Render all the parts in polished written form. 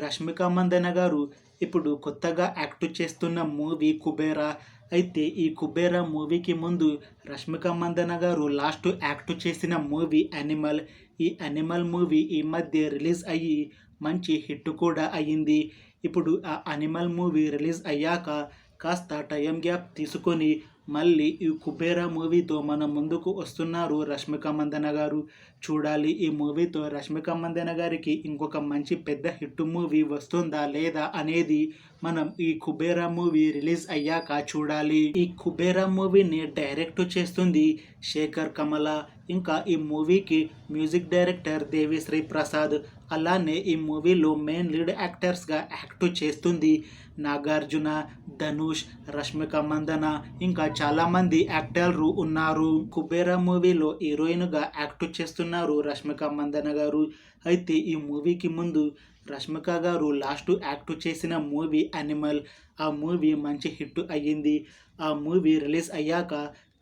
రష్మిక మందన గారు ఇప్పుడు కొత్తగా యాక్ట్ చేస్తున్న మూవీ కుబేరా. అయితే ఈ కుబేరా మూవీకి ముందు రష్మిక మందన గారు లాస్ట్ యాక్ట్ చేసిన మూవీ యానిమల్. ఈ యానిమల్ మూవీ ఈ మధ్య రిలీజ్ అయ్యి మంచి హిట్ కూడా అయ్యింది. ఇప్పుడు ఆ యానిమల్ మూవీ రిలీజ్ అయ్యాక కాస్త టైం గ్యాప్ తీసుకొని మళ్ళీ ఈ కుబేరా మూవీతో మన ముందుకు వస్తున్నారు రష్మిక మందన గారు. చూడాలి ఈ మూవీతో రష్మిక మందన గారికి ఇంకొక మంచి పెద్ద హిట్ మూవీ వస్తుందా లేదా అనేది మనం ఈ కుబేరా మూవీ రిలీజ్ అయ్యాక చూడాలి. ఈ కుబేరా మూవీని డైరెక్ట్ చేస్తుంది శేఖర్ కమల. ఇంకా ఈ మూవీకి మ్యూజిక్ డైరెక్టర్ దేవిశ్రీ ప్రసాద్. అలానే ఈ మూవీలో మెయిన్ లీడ్ యాక్టర్స్గా యాక్ట్ చేస్తుంది నాగార్జున, ధనుష్, రష్మిక మందన, ఇంకా చాలామంది యాక్టర్లు ఉన్నారు. కుబేరా మూవీలో హీరోయిన్గా యాక్ట్ చేస్తున్నారు రష్మిక మందన గారు. అయితే ఈ మూవీకి ముందు రష్మిక గారు లాస్ట్ యాక్ట్ చేసిన మూవీ యానిమల్. ఆ మూవీ మంచి హిట్ అయ్యింది. ఆ మూవీ రిలీజ్ అయ్యాక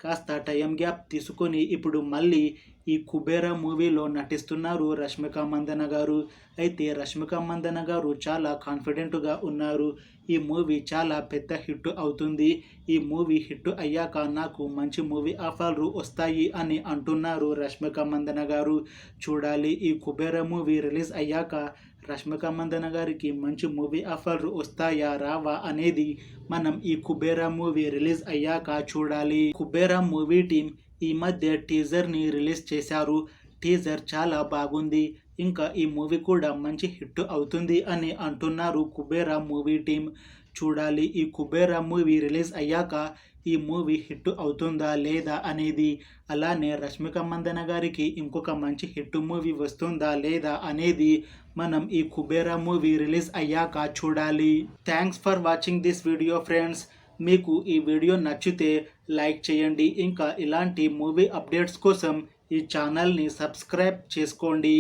కాస్త టైం గ్యాప్ తీసుకొని ఇప్పుడు మళ్ళీ ఈ కుబేరా మూవీలో నటిస్తున్నారు రష్మిక మందన గారు. అయితే రష్మిక మందన గారు చాలా కాన్ఫిడెంట్గా ఉన్నారు. ఈ మూవీ చాలా పెద్ద హిట్ అవుతుంది. ఈ మూవీ హిట్ అయ్యాక నాకు మంచి మూవీ ఆఫర్లు వస్తాయి అని అంటున్నారు రష్మిక మందన గారు. చూడాలి ఈ కుబేరా మూవీ రిలీజ్ అయ్యాక రష్మిక మందన గారికి మంచి మూవీ ఆఫర్లు వస్తాయా రావా అనేది మనం ఈ కుబేరా మూవీ రిలీజ్ అయ్యాక చూడాలి. కుబేరా మూవీ టీం ఈ మధ్య టీజర్ని రిలీజ్ చేశారు. టీజర్ చాలా బాగుంది. ఇంకా ఈ మూవీ కూడా మంచి హిట్ అవుతుంది అని అంటున్నారు కుబేరా మూవీ టీం. చూడాలి ఈ కుబేరా మూవీ రిలీజ్ అయ్యాక ఈ మూవీ హిట్ అవుతుందా లేదా అనేది. అలానే రష్మిక మందన గారికి ఇంకొక మంచి హిట్ మూవీ వస్తుందా లేదా అనేది మనం ఈ కుబేరా మూవీ రిలీజ్ అయ్యాక చూడాలి. Thanks for watching this video friends. మీకు ఈ వీడియో నచ్చితే లైక్ చేయండి. ఇంకా ఇలాంటి మూవీ అప్డేట్స్ కోసం ఈ ఛానల్ని సబ్స్క్రైబ్ చేసుకోండి.